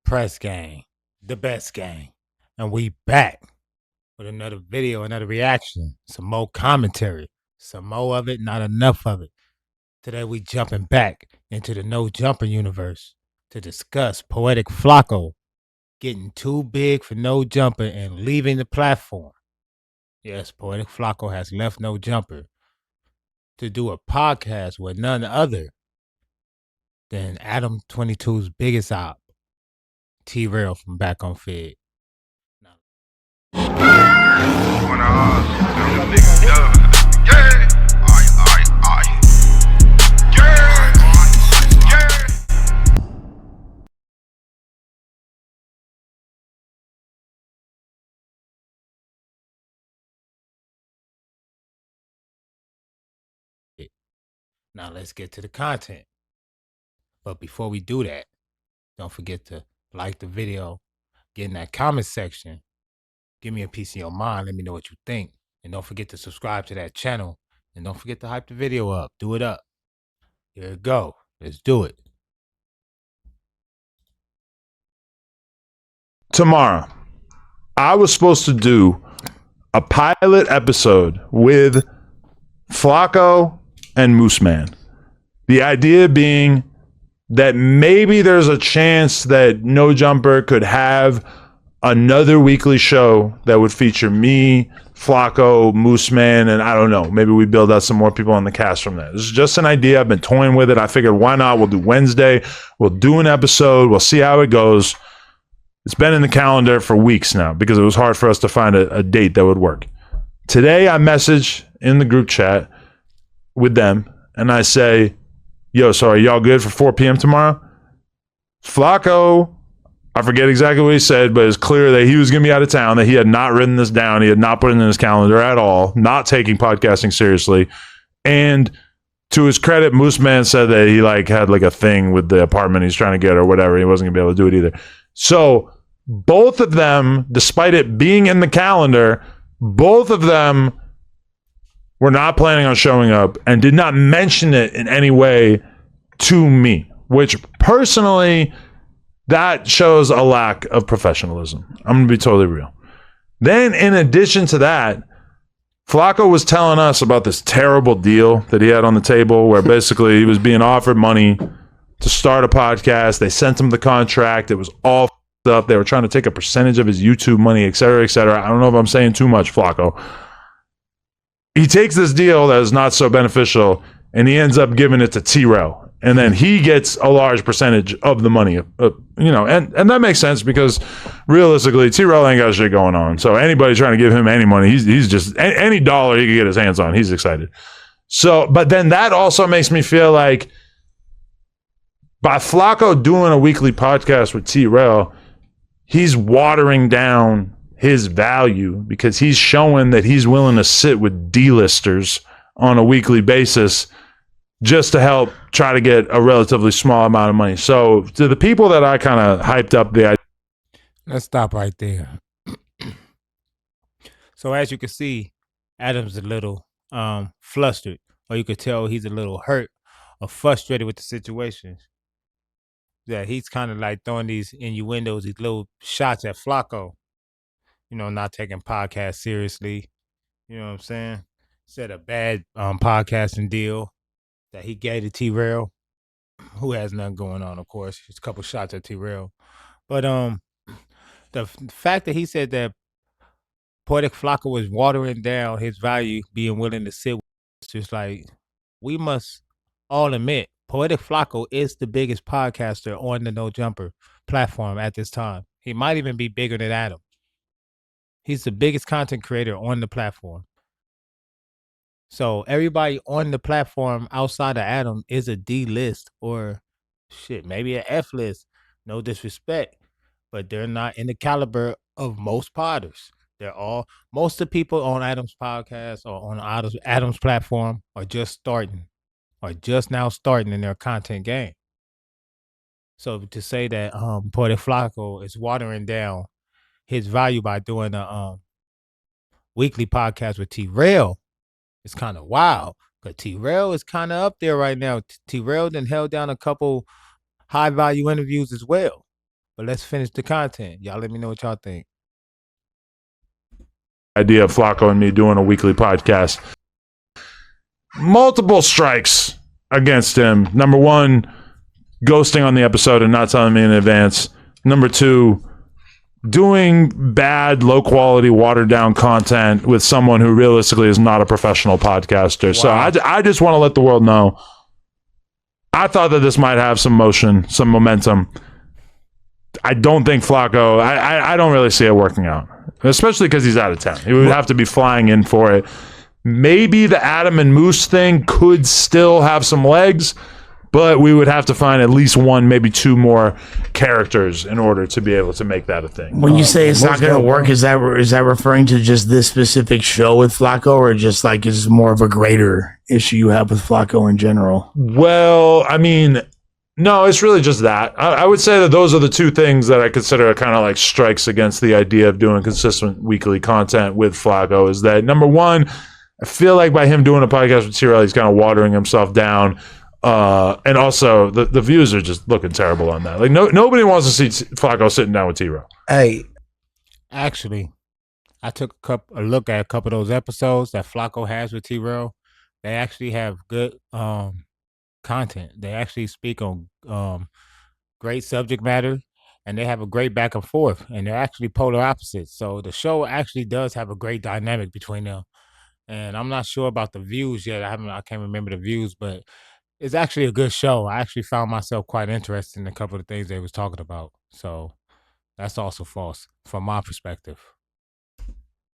Press Gang, the best gang. And we back with another video, another reaction, some more commentary, some more of it, not enough of it. Today we jumping back into the No Jumper universe to discuss Poetic FLAKKO getting too big for No Jumper and leaving the platform. Yes, Poetic FLAKKO has left No Jumper to do a podcast with none other than Adam 22's biggest op, T-Rail from Back on Fed. Now let's get to the content. But before we do that, don't forget to like the video, get in that comment section, give me a piece of your mind, let me know what you think. And don't forget to subscribe to that channel. And don't forget to hype the video up. Do it up. Here we go. Let's do it. Tomorrow, I was supposed to do a pilot episode with FLAKKO and Mooseman. The idea being that maybe there's a chance that No Jumper could have another weekly show that would feature me, FLAKKO, Mooseman, and I don't know, maybe we build out some more people on the cast from that. This is just an idea. I've been toying with it. I figured, why not? We'll do Wednesday. We'll do an episode. We'll see how it goes. It's been in the calendar for weeks now because it was hard for us to find a date that would work. Today, I message in the group chat with them, and I say, yo, so are y'all good for 4 p.m. tomorrow? FLAKKO, I forget exactly what he said, but it's clear that he was going to be out of town, that he had not written this down. He had not put it in his calendar at all, not taking podcasting seriously. And to his credit, Mooseman said that he had a thing with the apartment he's trying to get or whatever. He wasn't going to be able to do it either. So both of them, despite it being in the calendar, both of them were not planning on showing up and did not mention it in any way to me, which personally, that shows a lack of professionalism. I'm going to be totally real. Then, in addition to that, FLAKKO was telling us about this terrible deal that he had on the table where basically he was being offered money to start a podcast. They sent him the contract. It was all up. They were trying to take a percentage of his YouTube money, et cetera, et cetera. I don't know if I'm saying too much, FLAKKO. He takes this deal that is not so beneficial, and he ends up giving it to T-Rail. And then he gets a large percentage of the money, and that makes sense because realistically, T-Rail ain't got shit going on. So anybody trying to give him any money, he's just, any dollar he can get his hands on, he's excited. So, but then that also makes me feel like by FLAKKO doing a weekly podcast with T-Rail, he's watering down his value because he's showing that he's willing to sit with D-listers on a weekly basis just to help try to get a relatively small amount of money. So to the people that I kind of hyped up the idea. Let's stop right there. So as you can see, Adam's a little flustered, or you could tell he's a little hurt or frustrated with the situation. Yeah, he's kind of like throwing these innuendos, these little shots at FLAKKO, not taking podcasts seriously. You know what I'm saying? Said a bad podcasting deal that he gave to T-Rail, who has nothing going on, of course. Just a couple shots at T-Rail. But the fact that he said that Poetic FLAKKO was watering down his value, being willing to sit with, it's just like, we must all admit, Poetic FLAKKO is the biggest podcaster on the No Jumper platform at this time. He might even be bigger than Adam. He's the biggest content creator on the platform. So everybody on the platform outside of Adam is a D list or shit, maybe an F list. No disrespect, but they're not in the caliber of most podders. Most of the people on Adam's podcast or on Adam's platform are just now starting in their content game. So to say that Poetic FLAKKO is watering down his value by doing a weekly podcast with T-Rail, it's kind of wild, because T-Rail is kind of up there right now. T-Rail then held down a couple high value interviews as well. But let's finish the content. Y'all let me know what y'all think. Idea of Flacco and me doing a weekly podcast. Multiple strikes against him. Number one, ghosting on the episode and not telling me in advance. Number two, doing bad, low quality, watered down content with someone who realistically is not a professional podcaster. Wow. So I just want to let the world know. I thought that this might have some motion, some momentum. I don't think Flacco, I don't really see it working out, especially because he's out of town. He would have to be flying in for it. Maybe the Adam and Moose thing could still have some legs, but we would have to find at least one, maybe two more characters in order to be able to make that a thing. When you say it's not going to work, is that referring to just this specific show with Flacco, or just like is more of a greater issue you have with Flacco in general? Well, I mean, no, it's really just that. I would say that those are the two things that I consider kind of like strikes against the idea of doing consistent weekly content with Flacco. Is that number one, I feel like by him doing a podcast with T-Rail, he's kind of watering himself down. And also, the views are just looking terrible on that. Like, nobody wants to see Flacco sitting down with T-Rail. Hey. Actually, I took a look at a couple of those episodes that Flacco has with T-Rail. They actually have good content. They actually speak on great subject matter, and they have a great back and forth, and they're actually polar opposites. So the show actually does have a great dynamic between them. And I'm not sure about the views yet. I can't remember the views, but it's actually a good show. I actually found myself quite interested in a couple of things they was talking about. So that's also false from my perspective.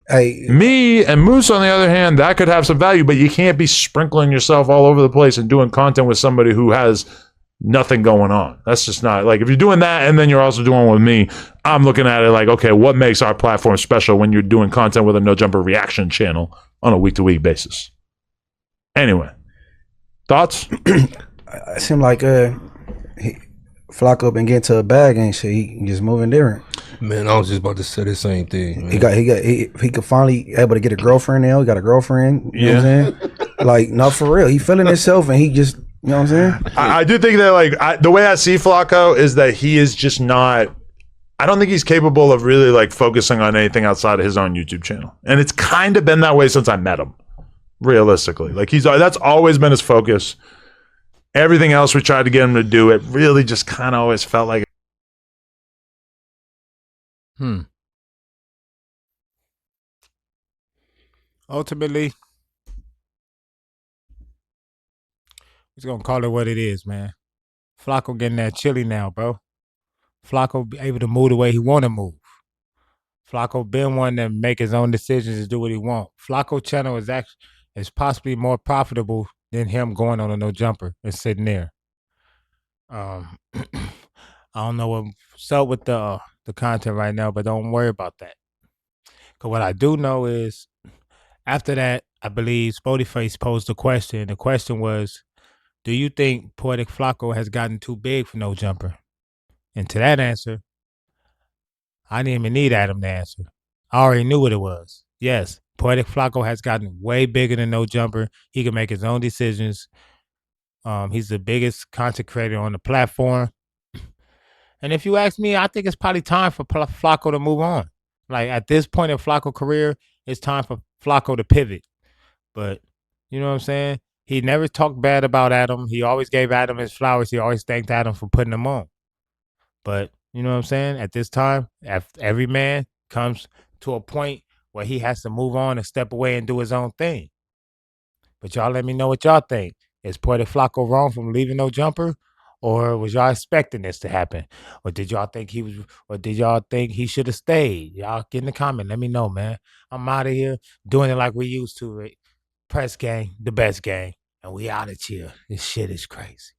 Hey, me and Moose, on the other hand, that could have some value, but you can't be sprinkling yourself all over the place and doing content with somebody who has nothing going on. That's just not, like, if you're doing that and then you're also doing one with me, I'm looking at it like, okay, what makes our platform special when you're doing content with a No Jumper reaction channel on a week-to-week basis? Anyway, thoughts? It seemed like Flacco been getting to a bag and shit. He just moving different. Man, I was just about to say the same thing. Man. He could finally able to get a girlfriend now. He got a girlfriend. You know what I'm saying? Like, not for real. He feeling himself and he just, you know what I'm saying? I do think that, like, the way I see Flacco is that he is just not, I don't think he's capable of really, like, focusing on anything outside of his own YouTube channel. And it's kind of been that way since I met him, realistically. Like, that's always been his focus. Everything else we tried to get him to do, it really just kind of always felt like. Ultimately, we're going to call it what it is, man. Flacco getting that chili now, bro. Flacco be able to move the way he want to move. Flacco been one to make his own decisions and do what he want. Flacco channel is possibly more profitable than him going on a no jumper and sitting there. I don't know what's up with the content right now, but don't worry about that. Because what I do know is, after that, I believe Spotify posed a question. The question was, do you think POETIK Flacco has gotten too big for no jumper? And to that answer, I didn't even need Adam to answer. I already knew what it was. Yes, POETIK Flacco has gotten way bigger than no jumper. He can make his own decisions. He's the biggest content creator on the platform. And if you ask me, I think it's probably time for Flacco to move on. Like, at this point in Flacco's career, it's time for Flacco to pivot. But, you know what I'm saying? He never talked bad about Adam. He always gave Adam his flowers. He always thanked Adam for putting him on. But, you know what I'm saying? At this time, every man comes to a point where he has to move on and step away and do his own thing. But y'all let me know what y'all think. Is POETIK Flacco wrong from leaving no jumper? Or was y'all expecting this to happen? Or did y'all think he should have stayed? Y'all get in the comment. Let me know, man. I'm out of here doing it like we used to. Press gang, the best gang. And we out of here. This shit is crazy.